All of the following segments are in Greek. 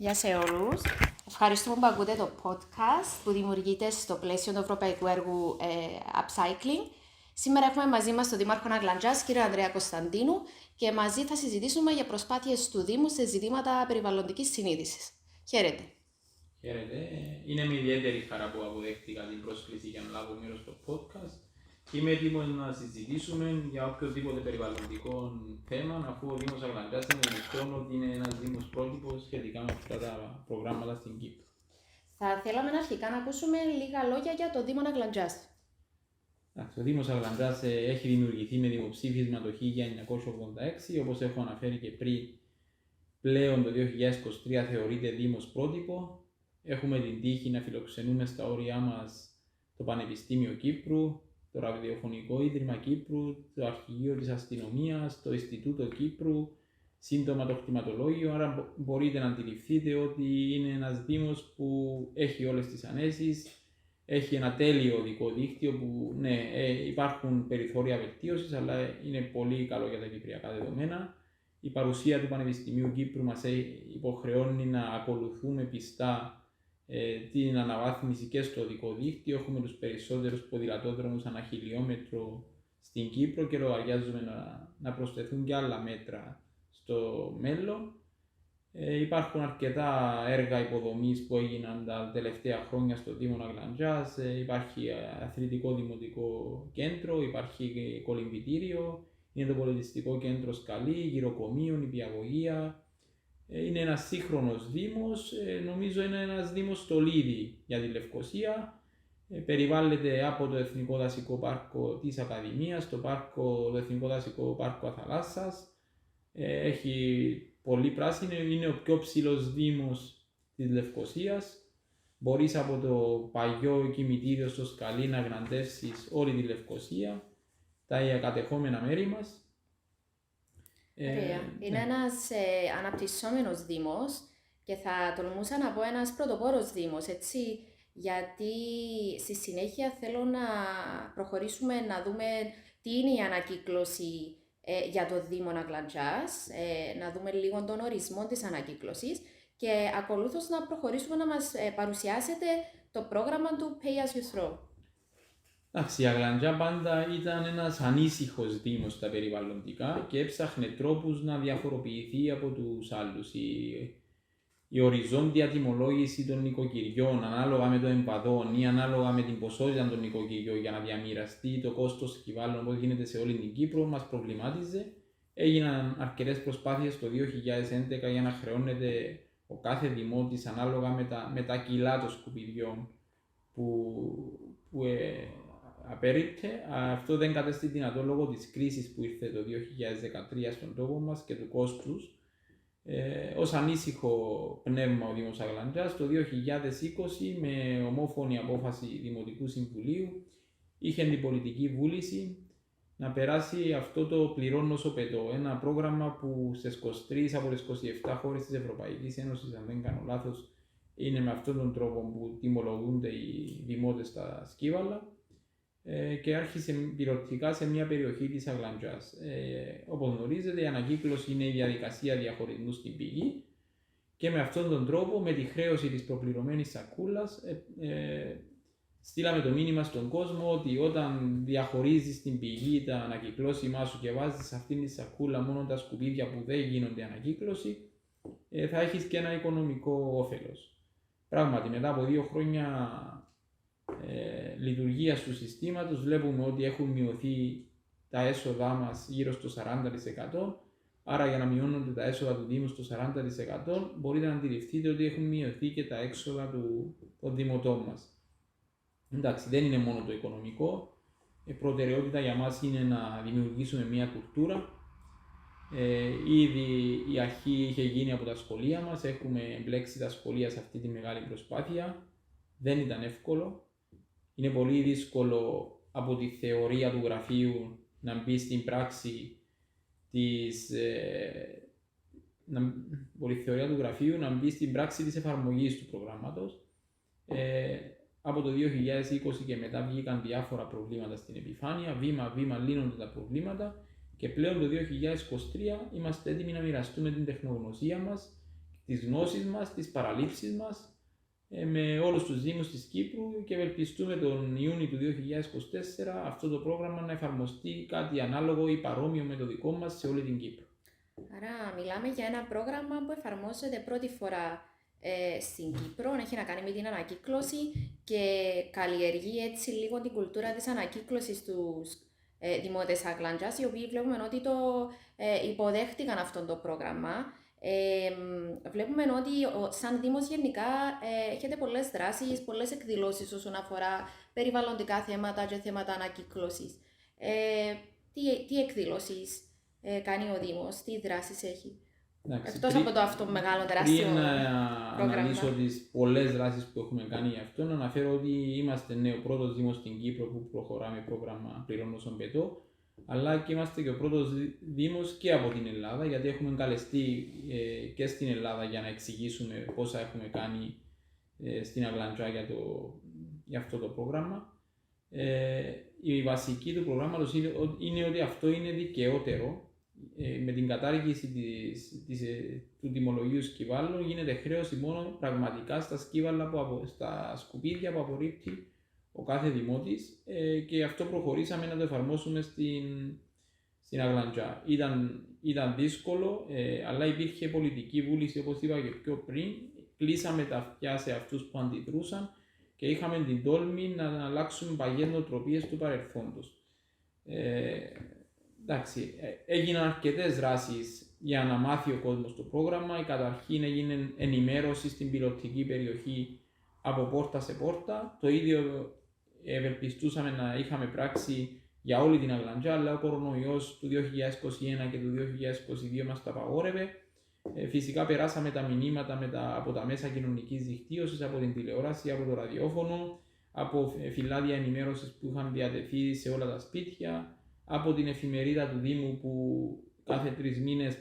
Γεια σε όλους. Ευχαριστούμε που ακούτε το podcast που δημιουργείται στο πλαίσιο του ευρωπαϊκού έργου Upcycling. Σήμερα έχουμε μαζί μας τον Δήμαρχο Αγλαντζάς, κύριο Ανδρέα Κωνσταντίνου, και μαζί θα συζητήσουμε για προσπάθειες του Δήμου σε ζητήματα περιβαλλοντικής συνείδησης. Χαίρετε. Χαίρετε. Είναι με ιδιαίτερη χαρά που αποδέχτηκα την πρόσκληση για να λάβω μέρος στο podcast. Είμαι έτοιμος να συζητήσουμε για οποιοδήποτε περιβαλλοντικό θέμα, αφού ο Δήμος Αγλαντζάς είναι γνωστό ότι είναι ένας Δήμος πρότυπος σχετικά με αυτά τα προγράμματα στην Κύπρο. Θα θέλαμε αρχικά να ακούσουμε λίγα λόγια για το Δήμο Αγλαντζάς. Ο Δήμος Αγλαντζάς έχει δημιουργηθεί με δημοψήφισμα το 1986, όπως έχω αναφέρει και πριν. Πλέον το 2023 θεωρείται Δήμος πρότυπο. Έχουμε την τύχη να φιλοξενούμε στα όρια μας το Πανεπιστήμιο Κύπρου, το Ραδιοφωνικό Ίδρυμα Κύπρου, το Αρχηγείο της Αστυνομίας, το Ινστιτούτο Κύπρου, σύντομα το Κτηματολόγιο. Άρα μπορείτε να αντιληφθείτε ότι είναι ένας Δήμος που έχει όλες τις ανέσεις, έχει ένα τέλειο οδικό δίκτυο που υπάρχουν περιθώρια βελτίωσης, αλλά είναι πολύ καλό για τα κυπριακά δεδομένα. Η παρουσία του Πανεπιστημίου Κύπρου μας υποχρεώνει να ακολουθούμε πιστά την αναβάθμιση και στο οδικό δίκτυο. Έχουμε τους περισσότερους ποδηλατόδρομους ανά χιλιόμετρο στην Κύπρο και λογαριάζουμε να προσθεθούν και άλλα μέτρα στο μέλλον. Υπάρχουν αρκετά έργα υποδομής που έγιναν τα τελευταία χρόνια στο Δήμο Αγλαντζάς. Υπάρχει αθλητικό δημοτικό κέντρο, υπάρχει κολυμβητήριο, είναι το πολιτιστικό κέντρο Σκαλή, γυροκομείο, νηπιαγωγεία. Είναι ένας σύγχρονος Δήμος, νομίζω είναι ένας Δήμος στολίδι για τη Λευκωσία. Περιβάλλεται από το Εθνικό Δασικό Πάρκο της Ακαδημίας, το Εθνικό Δασικό Πάρκο Αθαλάσσας. Έχει πολύ πράσινο, είναι ο πιο ψηλός Δήμος της Λευκωσίας. Μπορείς από το παλιό κημητήριο στο Σκαλί να γναντεύσεις όλη τη Λευκωσία, τα κατεχόμενα μέρη μας. Είναι ένας αναπτυσσόμενος Δήμος και θα τολμούσα να πω ένας πρωτοπόρος Δήμος, έτσι, γιατί στη συνέχεια θέλω να προχωρήσουμε να δούμε τι είναι η ανακύκλωση για το Δήμο Αγλαντζάς, να δούμε λίγο τον ορισμό της ανακύκλωσης και ακολούθως να προχωρήσουμε να μας παρουσιάσετε το πρόγραμμα του Pay As You Throw. Η Αγλαντζά πάντα ήταν ένας ανήσυχος Δήμος στα περιβαλλοντικά και έψαχνε τρόπους να διαφοροποιηθεί από τους άλλους. Η οριζόντια τιμολόγηση των νοικοκυριών ανάλογα με το εμβαδόν ή ανάλογα με την ποσότητα των νοικοκυριών για να διαμοιραστεί το κόστος εκβάλλον όπως γίνεται σε όλη την Κύπρο μας προβλημάτιζε. Έγιναν αρκετές προσπάθειες το 2011 για να χρεώνεται ο κάθε δημότης ανάλογα με τα κιλά των σκουπιδιών που απέριπτε. Αυτό δεν κατέστη δυνατό λόγω της κρίσης που ήρθε το 2013 στον τόπο μας και του κόστους. Ως ανήσυχο πνεύμα ο Δήμος Αγλαντζάς το 2020 με ομόφωνη απόφαση Δημοτικού Συμβουλίου είχε την πολιτική βούληση να περάσει αυτό το πληρώνω όσο πετώ, ένα πρόγραμμα που στις 23 από τις 27 χώρες της Ευρωπαϊκής Ένωσης, αν δεν κάνω λάθος, είναι με αυτόν τον τρόπο που τιμολογούνται οι δημότες στα σκύβαλα και άρχισε πιλωτικά σε μια περιοχή της Αγλαντζάς. Όπως γνωρίζετε, η ανακύκλωση είναι η διαδικασία διαχωρισμού στην πηγή και με αυτόν τον τρόπο, με τη χρέωση της προπληρωμένης σακούλας, στείλαμε το μήνυμα στον κόσμο ότι όταν διαχωρίζεις την πηγή, τα ανακυκλώσιμά σου και βάζεις σε αυτήν τη σακούλα μόνο τα σκουπίδια που δεν γίνονται ανακύκλωση, θα έχεις και ένα οικονομικό όφελος. Πράγματι, μετά από 2 χρόνια λειτουργίας του συστήματος βλέπουμε ότι έχουν μειωθεί τα έσοδά μας γύρω στο 40%. Άρα για να μειώνονται τα έσοδα του Δήμου στο 40% μπορείτε να αντιληφθείτε ότι έχουν μειωθεί και τα έξοδα των δημοτών μας. Εντάξει, δεν είναι μόνο το οικονομικό. Η προτεραιότητα για μας είναι να δημιουργήσουμε μια κουλτούρα. Ήδη η αρχή είχε γίνει από τα σχολεία μας. Έχουμε εμπλέξει τα σχολεία σε αυτή τη μεγάλη προσπάθεια. Δεν ήταν εύκολο. Είναι πολύ δύσκολο από τη θεωρία του γραφείου να μπει στην πράξη της εφαρμογής του προγράμματος. Από το 2020 και μετά βγήκαν διάφορα προβλήματα στην επιφάνεια, βήμα-βήμα λύνονται τα προβλήματα και πλέον το 2023 είμαστε έτοιμοι να μοιραστούμε την τεχνογνωσία μας τις γνώσεις μας, τις παραλήψεις μας με όλους τους Δήμους της Κύπρου και ευελπιστούμε τον Ιούνιο του 2024 αυτό το πρόγραμμα να εφαρμοστεί κάτι ανάλογο ή παρόμοιο με το δικό μας σε όλη την Κύπρο. Άρα μιλάμε για ένα πρόγραμμα που εφαρμόζεται πρώτη φορά στην Κύπρο, έχει να κάνει με την ανακύκλωση και καλλιεργεί έτσι λίγο την κουλτούρα της ανακύκλωσης στους δημότες Αγλαντζάς, οι οποίοι βλέπουμε ότι το υποδέχτηκαν αυτό το πρόγραμμα. Βλέπουμε ότι σαν Δήμος γενικά έχετε πολλές δράσεις, πολλές εκδηλώσεις όσον αφορά περιβαλλοντικά θέματα και θέματα ανακύκλωσης. Τι εκδηλώσεις κάνει ο Δήμος, τι δράσεις έχει? Εκτός από το αυτό μεγάλο τεράστιο πρόγραμμα. Αναλύσω τις πολλές δράσεις που έχουμε κάνει γι' αυτό, να αναφέρω ότι είμαστε ο πρώτος Δήμος στην Κύπρο που προχωράμε πρόγραμμα Πληρώνω στον Πετώ, αλλά και είμαστε και ο πρώτος Δήμος και από την Ελλάδα, γιατί έχουμε καλεστεί και στην Ελλάδα για να εξηγήσουμε πόσα έχουμε κάνει στην Αγλαντζά για αυτό το πρόγραμμα. Η βασική του προγράμματος είναι ότι αυτό είναι δικαιότερο. Με την κατάργηση του τιμολογίου σκυβάλων γίνεται χρέωση μόνο πραγματικά στα σκύβαλα, στα σκουπίδια που απορρίπτει ο κάθε δημότης και γι' αυτό προχωρήσαμε να το εφαρμόσουμε στην Αγλαντζά. Ήταν δύσκολο, αλλά υπήρχε πολιτική βούληση, όπως είπα και πιο πριν. Κλείσαμε τα αυτιά σε αυτούς που αντιδρούσαν και είχαμε την τόλμη να αλλάξουμε παγιές νοοτροπίες του παρελθόντος. Εντάξει, έγιναν αρκετές δράσεις για να μάθει ο κόσμος το πρόγραμμα. Καταρχήν έγινε ενημέρωση στην πιλωτική περιοχή από πόρτα σε πόρτα. Το ίδιο ευελπιστούσαμε να είχαμε πράξει για όλη την Αγλαντζά, αλλά ο κορονοϊός του 2021 και του 2022 μας τα απαγόρευε. Φυσικά περάσαμε τα μηνύματα από τα μέσα κοινωνικής δικτύωσης, από την τηλεόραση, από το ραδιόφωνο, από φυλάδια ενημέρωσης που είχαν διατεθεί σε όλα τα σπίτια, από την εφημερίδα του Δήμου που κάθε 3 μήνες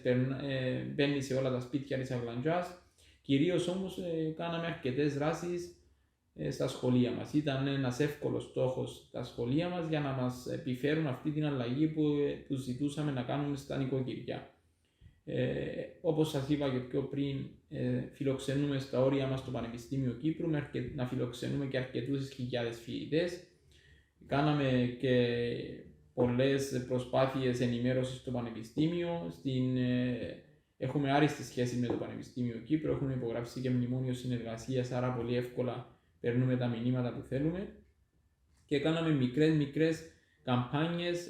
μπαίνει σε όλα τα σπίτια της Αγλαντζάς. Κυρίως όμως κάναμε αρκετές δράσεις στα σχολεία μας. Ήταν ένας εύκολος στόχος τα σχολεία μας για να μας επιφέρουν αυτή την αλλαγή που ζητούσαμε να κάνουμε στα νοικοκυριά. Όπως σας είπα και πιο πριν, φιλοξενούμε στα όρια μας το Πανεπιστήμιο Κύπρου να φιλοξενούμε και αρκετούς χιλιάδες φοιτητές. Κάναμε και πολλές προσπάθειες ενημέρωσης στο Πανεπιστήμιο. Έχουμε άριστη σχέση με το Πανεπιστήμιο Κύπρου, έχουμε υπογράψει και μνημόνιο συνεργασίας, άρα πολύ εύκολα περνούμε τα μηνύματα που θέλουμε. Και κάναμε μικρές καμπάνιες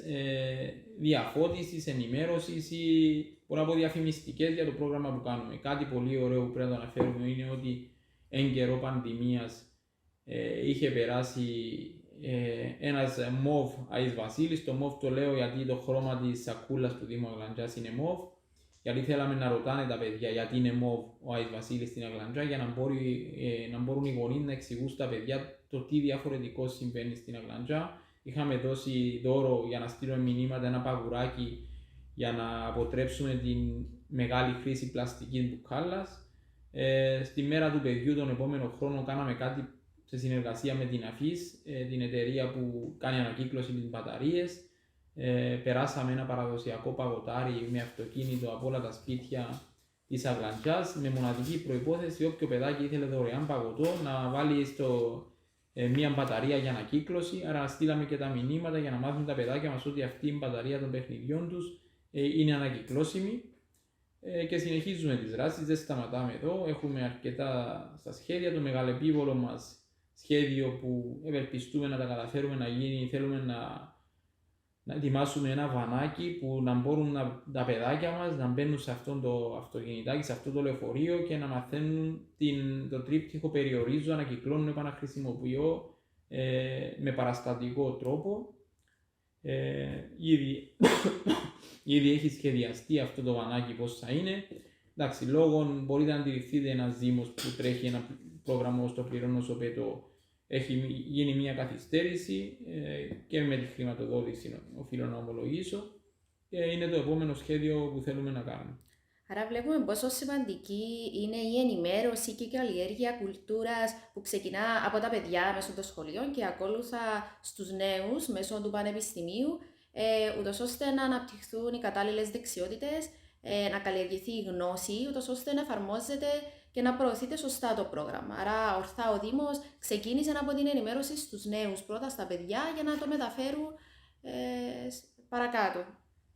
διαφώτισης, ενημέρωσης ή μπορώ να πω διαφημιστικές για το πρόγραμμα που κάνουμε. Κάτι πολύ ωραίο που πρέπει να το αναφέρουμε είναι ότι εν καιρό πανδημίας είχε περάσει ένας μοβ Άης Βασίλης. Το μοβ το λέω γιατί το χρώμα της σακούλας του Δήμου Αγλαντζάς είναι μοβ. Γιατί θέλαμε να ρωτάνε τα παιδιά γιατί είναι μοβ ο Άης Βασίλης στην Αγλαντζά, για να μπορούν οι γονείς να εξηγούν στα παιδιά το τι διαφορετικό συμβαίνει στην Αγλαντζά. Είχαμε δώσει δώρο για να στείλουμε μηνύματα, ένα παγουράκι για να αποτρέψουμε την μεγάλη χρήση πλαστικής μπουκάλας. Στη μέρα του παιδιού τον επόμενο χρόνο κάναμε κάτι σε συνεργασία με την Αφής, την εταιρεία που κάνει ανακύκλωση με τις μπαταρίες. Περάσαμε ένα παραδοσιακό παγωτάρι με αυτοκίνητο από όλα τα σπίτια της Αγλαντζάς, με μοναδική προϋπόθεση όποιο παιδάκι ήθελε δωρεάν παγωτό να βάλει μία μπαταρία για ανακύκλωση. Άρα στείλαμε και τα μηνύματα για να μάθουν τα παιδάκια μας ότι αυτή η μπαταρία των παιχνιδιών τους είναι ανακυκλώσιμη. Και συνεχίζουμε τις δράσεις, δεν σταματάμε εδώ. Έχουμε αρκετά στα σχέδια. Το μεγαλεπίβολο μας σχέδιο που ευελπιστούμε να τα καταφέρουμε να γίνει, θέλουμε να ετοιμάσουμε ένα βανάκι που να μπορούν τα παιδάκια μας να μπαίνουν σε αυτό το αυτοκινητάκι, σε αυτό το λεωφορείο και να μαθαίνουν το τρίπτυχο περιορίζω, ανακυκλώνω, επαναχρησιμοποιώ με παραστατικό τρόπο. Ήδη έχει σχεδιαστεί αυτό το βανάκι πώς θα είναι. Εντάξει, λόγω μπορείτε να αντιληφθείτε ένας Δήμος που τρέχει ένα πρόγραμμα στο Πληρώνω στο Πετώ. Έχει γίνει μια καθυστέρηση και με τη χρηματοδότηση οφείλω να ομολογήσω. Είναι το επόμενο σχέδιο που θέλουμε να κάνουμε. Άρα βλέπουμε πόσο σημαντική είναι η ενημέρωση και η καλλιέργεια κουλτούρας που ξεκινά από τα παιδιά μέσω των σχολείων και ακόλουθα στους νέους μέσω του πανεπιστημίου, ούτως ώστε να αναπτυχθούν οι κατάλληλες δεξιότητες να καλλιεργηθεί η γνώση, ούτως ώστε να εφαρμόζεται και να προωθείται σωστά το πρόγραμμα. Άρα, ορθά ο Δήμος ξεκίνησε από την ενημέρωση στους νέους, πρώτα στα παιδιά, για να το μεταφέρουν παρακάτω.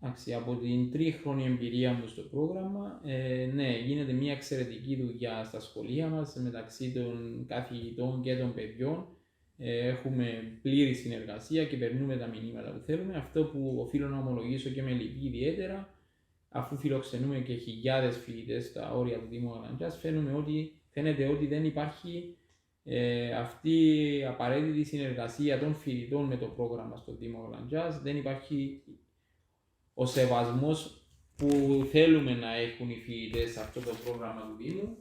Εντάξει, από την τρίχρονη εμπειρία μου στο πρόγραμμα, ναι, γίνεται μια εξαιρετική δουλειά στα σχολεία μας μεταξύ των καθηγητών και των παιδιών. Έχουμε πλήρη συνεργασία και περνούμε τα μηνύματα που θέλουμε. Αυτό που οφείλω να ομολογήσω και με λυπεί ιδιαίτερα, αφού φιλοξενούμε και χιλιάδες φοιτητές στα όρια του Δήμου Αγλαντζάς, φαίνεται ότι δεν υπάρχει αυτή η απαραίτητη συνεργασία των φοιτητών με το πρόγραμμα στο Δήμο Αγλαντζάς. Δεν υπάρχει ο σεβασμός που θέλουμε να έχουν οι φοιτητές σε αυτό το πρόγραμμα του Δήμου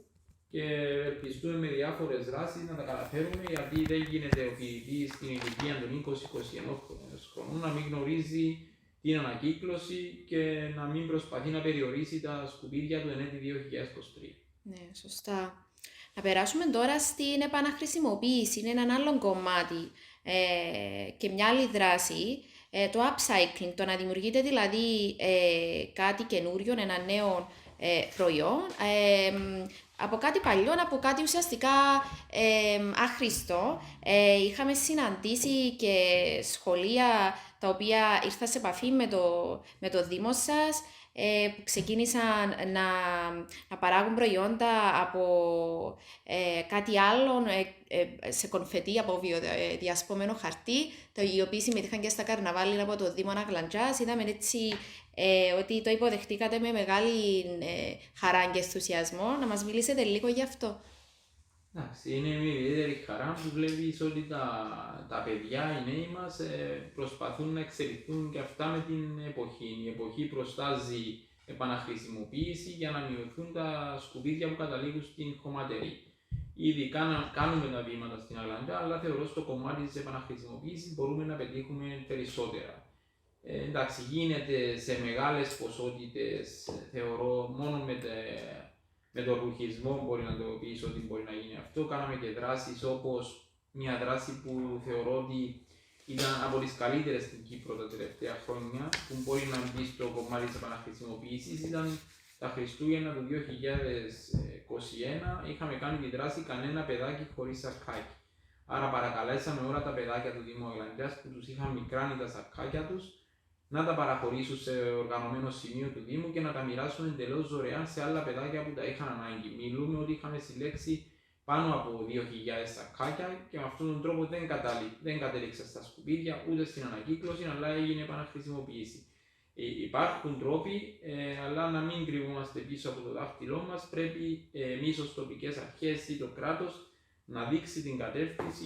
και ελπιστούμε με διάφορες δράσεις να τα καταφέρουμε, γιατί δεν γίνεται ο φοιτητής στην ηλικία των 20-21 χρονών να μην γνωρίζει την ανακύκλωση και να μην προσπαθεί να περιορίσει τα σκουπίδια του ενέτη 2023. Ναι, σωστά. Να περάσουμε τώρα στην επαναχρησιμοποίηση, είναι ένα άλλο κομμάτι και μια άλλη δράση, το upcycling, το να δημιουργείται δηλαδή κάτι καινούριο, ένα νέο προϊόν, από κάτι παλιό, από κάτι ουσιαστικά άχρηστο. Είχαμε συναντήσει και σχολεία τα οποία ήρθαν σε επαφή με το Δήμο σας, που ξεκίνησαν να παράγουν προϊόντα από κάτι άλλο, σε κονφετί από βιοδιασπόμενο χαρτί, οι οποίοι συμμετείχαν και στα καρναβάλι από το Δήμο Αγλαντζάς. Είδαμε έτσι ότι το υποδεχτήκατε με μεγάλη χαρά και ενθουσιασμό. Να μας μιλήσετε λίγο γι' αυτό. Εντάξει, είναι μια ιδιαίτερη χαρά που βλέπεις ότι τα παιδιά, οι νέοι μας, προσπαθούν να εξελιχθούν και αυτά με την εποχή. Η εποχή προστάζει επαναχρησιμοποίηση για να μειωθούν τα σκουπίδια που καταλήγουν στην χωματερή. Ήδη κάνουμε τα βήματα στην Αγλαντζά, αλλά θεωρώ στο κομμάτι της επαναχρησιμοποίησης μπορούμε να πετύχουμε περισσότερα. Εντάξει, γίνεται σε μεγάλες ποσότητες, θεωρώ, μόνο με τον ρουχισμό μπορεί να το πεις ότι μπορεί να γίνει αυτό. Κάναμε και δράσεις όπως μια δράση που θεωρώ ότι ήταν από τις καλύτερες στην Κύπρο τα τελευταία χρόνια, που μπορεί να μπει στο κομμάτι της επαναχρησιμοποίησης. Ήταν τα Χριστούγεννα του 2021, είχαμε κάνει τη δράση «Κανένα παιδάκι χωρίς σακάκι». Άρα παρακαλέσαμε όλα τα παιδάκια του Δήμου Αγλαντζάς που τους είχαν μικράνει τα σακάκια τους να τα παραχωρήσουν σε οργανωμένο σημείο του Δήμου και να τα μοιράσουν εντελώς δωρεάν σε άλλα παιδάκια που τα είχαν ανάγκη. Μιλούμε ότι είχαμε συλλέξει πάνω από 2.000 σακάκια και με αυτόν τον τρόπο δεν κατέληξε στα σκουπίδια ούτε στην ανακύκλωση, αλλά έγινε επαναχρησιμοποίηση. Υπάρχουν τρόποι, αλλά να μην κρυβόμαστε πίσω από το δάχτυλό μας. Πρέπει εμείς ως τοπικές αρχές ή το κράτος να δείξει την κατεύθυνση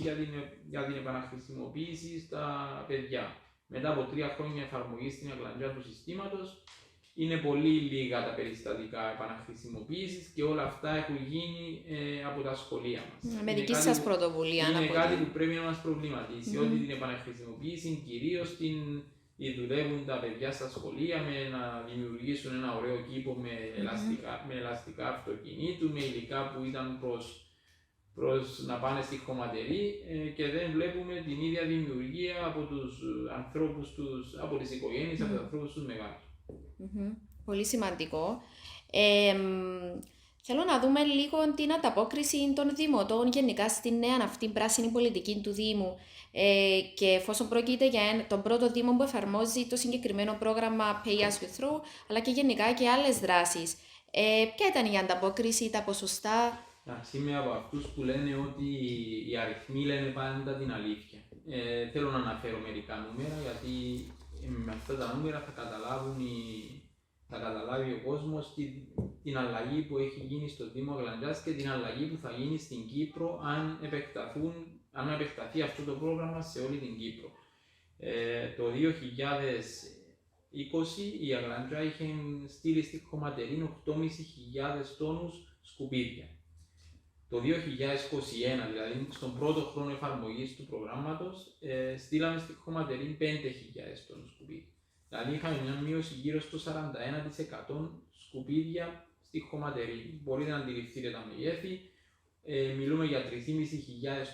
για την επαναχρησιμοποίηση στα παιδιά. Μετά από 3 χρόνια εφαρμογής στην Αγλαντζά του συστήματος, είναι πολύ λίγα τα περιστατικά επαναχρησιμοποίησης και όλα αυτά έχουν γίνει από τα σχολεία μας. Με δική σας πρωτοβουλία. Είναι κάτι που πρέπει να μας προβληματίσει, ότι την επαναχρησιμοποίηση κυρίως δουλεύουν τα παιδιά στα σχολεία με να δημιουργήσουν ένα ωραίο κήπο με ελαστικά αυτοκινήτου, με υλικά που ήταν προς να πάνε στη χωματερή και δεν βλέπουμε την ίδια δημιουργία από τους ανθρώπους από τις οικογένειες, από τους ανθρώπους τους μεγάλους. Πολύ σημαντικό. Θέλω να δούμε λίγο την ανταπόκριση των δημοτών γενικά στην νέα αυτή πράσινη πολιτική του Δήμου και εφόσον πρόκειται για τον πρώτο Δήμο που εφαρμόζει το συγκεκριμένο πρόγραμμα Pay As You Throw, αλλά και γενικά και άλλες δράσεις. Ποια ήταν η ανταπόκριση, τα ποσοστά? Είμαι από αυτούς που λένε ότι οι αριθμοί λένε πάντα την αλήθεια. Θέλω να αναφέρω μερικά νούμερα, γιατί με αυτά τα νούμερα θα καταλάβει ο κόσμος την αλλαγή που έχει γίνει στο Δήμο Αγλαντζάς και την αλλαγή που θα γίνει στην Κύπρο αν επεκταθεί αυτό το πρόγραμμα σε όλη την Κύπρο. Το 2020 η Αγλαντζά είχε στείλει στη χωματερή 8.500 τόνους σκουπίδια. Το 2021, δηλαδή στον πρώτο χρόνο εφαρμογής του προγράμματος, στείλαμε στη χωματερή 5.000 τόνους σκουπίδια. Δηλαδή είχαμε μια μείωση γύρω στο 41% σκουπίδια στη χωματερή. Μπορείτε να αντιληφθείτε τα μεγέθη. Μιλούμε για 3.500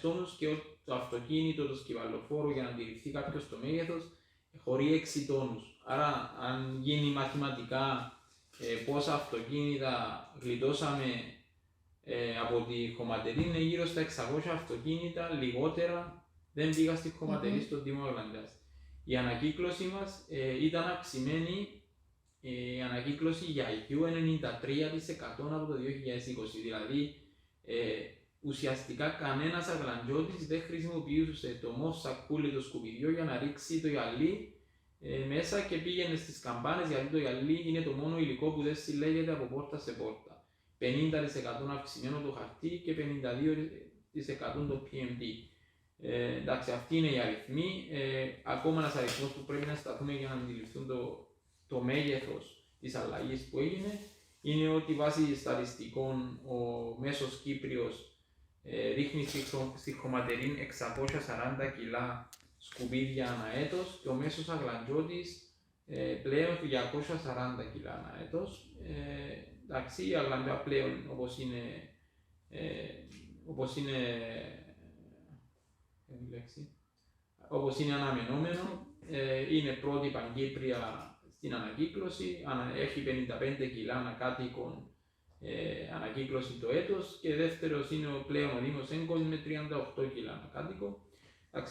τόνους και το αυτοκίνητο, το σκυβαλοφόρο, για να αντιληφθεί κάποιος το μέγεθος, χωρεί 6 τόνους. Άρα, αν γίνει μαθηματικά πόσα αυτοκίνητα γλιτώσαμε από τη χωματερή, είναι γύρω στα 600 αυτοκίνητα λιγότερα δεν πήγα στη χωματερή στο Δήμο Αγλαντζάς. Η ανακύκλωση μας ήταν αυξημένη, η ανακύκλωση για IQ 93% από το 2020, δηλαδή ουσιαστικά κανένας Αγλαντζώτης δεν χρησιμοποιούσε το μόφ σακούλι, το σκουπιδιό για να ρίξει το γυαλί μέσα και πήγαινε στις καμπάνες, γιατί το γυαλί είναι το μόνο υλικό που δεν συλλέγεται από πόρτα σε πόρτα. 50% αυξημένο το χαρτί και 52% το PMD. Εντάξει, αυτοί είναι οι αριθμοί. Ακόμα ένας αριθμός που πρέπει να σταθούμε για να αντιληφθούν το μέγεθος της αλλαγής που έγινε είναι ότι βάσει στατιστικών ο μέσος Κύπριος ρίχνει στη χωματερή 640 κιλά σκουπίδια ανά έτος και ο μέσος Αγλαντζώτης πλέον 240 κιλά ανά έτος. Εντάξει, η Αγλαντζά πλέον όπως είναι αναμενόμενο, είναι πρώτη Παγκύπρια στην ανακύκλωση, έχει 55 κιλά ανακάτοικον ανακύκλωση το έτος και δεύτερος είναι πλέον ο Δήμος Έγκος με 38 κιλά ανακάτοικο.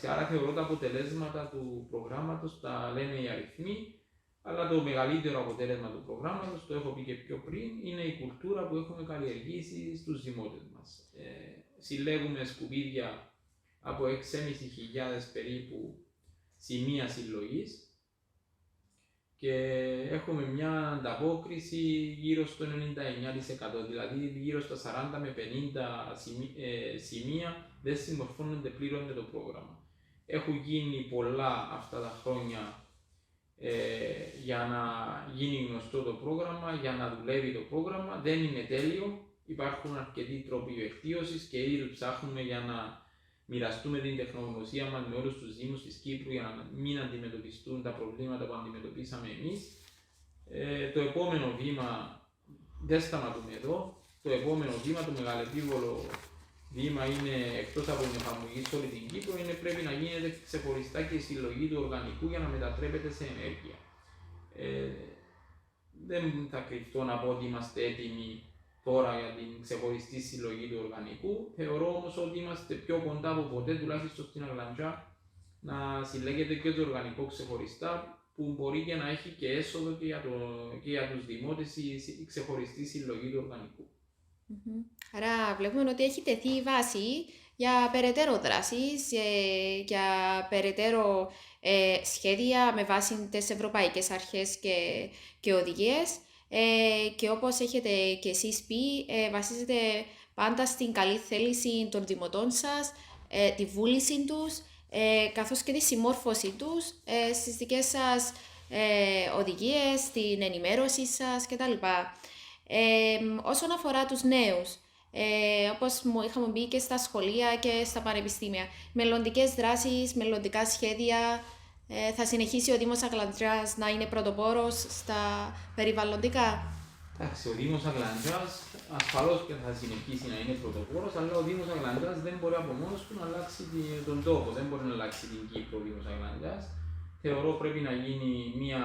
Άρα θεωρώ τα αποτελέσματα του προγράμματος, τα λένε οι αριθμοί, αλλά το μεγαλύτερο αποτέλεσμα του προγράμματος, το έχω πει και πιο πριν, είναι η κουλτούρα που έχουμε καλλιεργήσει στους δημότες μας. Συλλέγουμε σκουπίδια από 6.500 περίπου σημεία συλλογής και έχουμε μια ανταπόκριση γύρω στο 99%, δηλαδή γύρω στα 40 με 50 σημεία δεν συμμορφώνονται πλήρως με το πρόγραμμα. Έχουν γίνει πολλά αυτά τα χρόνια για να γίνει γνωστό το πρόγραμμα, για να δουλεύει το πρόγραμμα. Δεν είναι τέλειο, υπάρχουν αρκετοί τρόποι βελτίωσης και ήδη ψάχνουμε για να μοιραστούμε την τεχνογνωσία μας με όλους τους Δήμους της Κύπρου για να μην αντιμετωπιστούν τα προβλήματα που αντιμετωπίσαμε εμείς. Το επόμενο βήμα, δεν σταματούμε εδώ, το επόμενο βήμα, το μεγαλεπίβολο βήμα είναι, εκτός από την εφαρμογή σε όλη την Κύπρο, είναι πρέπει να γίνεται ξεχωριστά και η συλλογή του οργανικού για να μετατρέπεται σε ενέργεια. Δεν θα κρυφτώ να πω ότι είμαστε έτοιμοι τώρα για την ξεχωριστή συλλογή του οργανικού. Θεωρώ όμως ότι είμαστε πιο κοντά από ποτέ, τουλάχιστον στην Αγλαντζά, να συλλέγεται και το οργανικό ξεχωριστά, που μπορεί και να έχει και έσοδο και για τους δημότες η ξεχωριστή συλλογή του οργανικού. Άρα βλέπουμε ότι έχει τεθεί η βάση για περαιτέρω δράσεις, για περαιτέρω σχέδια με βάση τις ευρωπαϊκές αρχές και οδηγίες. Και όπως έχετε και εσείς πει, βασίζεται πάντα στην καλή θέληση των δημοτών σας, τη βούληση τους, καθώς και τη συμμόρφωση τους στις δικές σας οδηγίες, την ενημέρωση σας κτλ. Όσον αφορά τους νέους, όπως είχαμε πει και στα σχολεία και στα πανεπιστήμια, μελλοντικές δράσεις, μελλοντικά σχέδια, θα συνεχίσει ο Δήμος Αγλαντζάς να είναι πρωτοπόρος στα περιβαλλοντικά. Εντάξει, ο Δήμος Αγλαντζάς ασφαλώς και θα συνεχίσει να είναι πρωτοπόρος, αλλά ο Δήμος Αγλαντζάς δεν μπορεί από μόνος του να αλλάξει τον τόπο, δεν μπορεί να αλλάξει την Κύπρο ο Δήμος Αγλαντζάς. Θεωρώ πρέπει να γίνει μια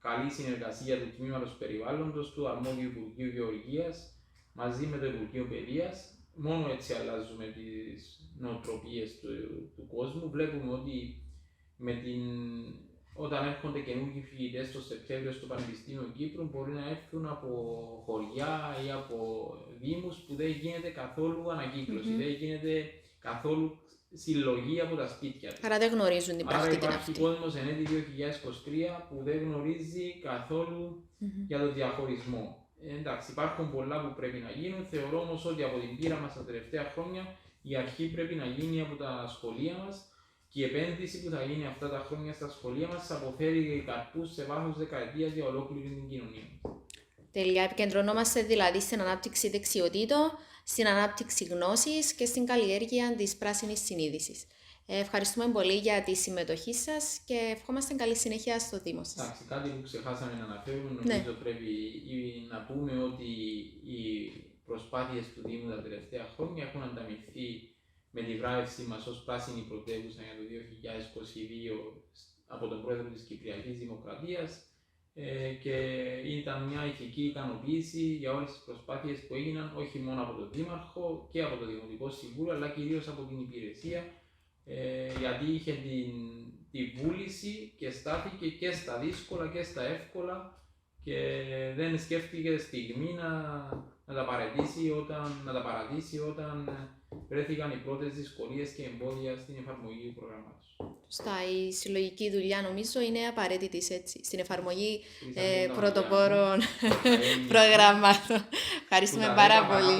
καλή συνεργασία του Τμήματος Περιβάλλοντος, του αρμόδιου Υπουργείου Γεωργίας, μαζί με το Υπουργείο Παιδείας. Μόνο έτσι αλλάζουμε τις νοοτροπίες του κόσμου. Βλέπουμε ότι όταν έρχονται καινούργιοι φοιτητές το Σεπτέμβριο στο Πανεπιστήμιο Κύπρου, μπορεί να έρθουν από χωριά ή από δήμους που δεν γίνεται καθόλου ανακύκλωση, δεν γίνεται καθόλου συλλογή από τα σπίτια τους. Άρα δεν γνωρίζουν την πρακτική αυτή. Άρα υπάρχει κόσμος εν έτη 2023 που δεν γνωρίζει καθόλου για τον διαχωρισμό. Εντάξει, υπάρχουν πολλά που πρέπει να γίνουν. Θεωρώ όμως ότι από την πείρα μας τα τελευταία χρόνια η αρχή πρέπει να γίνει από τα σχολεία μας. Και η επένδυση που θα γίνει αυτά τα χρόνια στα σχολεία μας θα αποφέρει καρπούς σε βάθος δεκαετίας για ολόκληρη την κοινωνία μας. Τελεία. Επικεντρωνόμαστε δηλαδή στην ανάπτυξη δεξιοτήτων, στην ανάπτυξη γνώσης και στην καλλιέργεια της πράσινης συνείδησης. Ευχαριστούμε πολύ για τη συμμετοχή σας και ευχόμαστε καλή συνέχεια στο Δήμο σας. Εντάξει, κάτι που ξεχάσαμε να αναφέρουμε, νομίζω πρέπει να πούμε ότι οι προσπάθειες του Δήμου τα τελευταία χρόνια έχουν ανταμειφθεί με τη βράβευσή μας ως πράσινη πρωτεύουσα για το 2022 από τον Πρόεδρο της Κυπριακής Δημοκρατίας. και ήταν μια ηθική ικανοποίηση για όλες τις προσπάθειες που έγιναν όχι μόνο από τον Δήμαρχο και από το Δημοτικό Συμβούλιο, αλλά κυρίως από την υπηρεσία, γιατί είχε τη βούληση και στάθηκε και στα δύσκολα και στα εύκολα και δεν σκέφτηκε στιγμή να τα παρατήσει όταν βρέθηκαν οι πρώτες δυσκολίες και εμπόδια στην εφαρμογή του προγραμμάτων. Σωστά, η συλλογική δουλειά νομίζω είναι απαραίτητη στην εφαρμογή πρωτοπόρων προγραμμάτων. Ευχαριστούμε πάρα πολύ.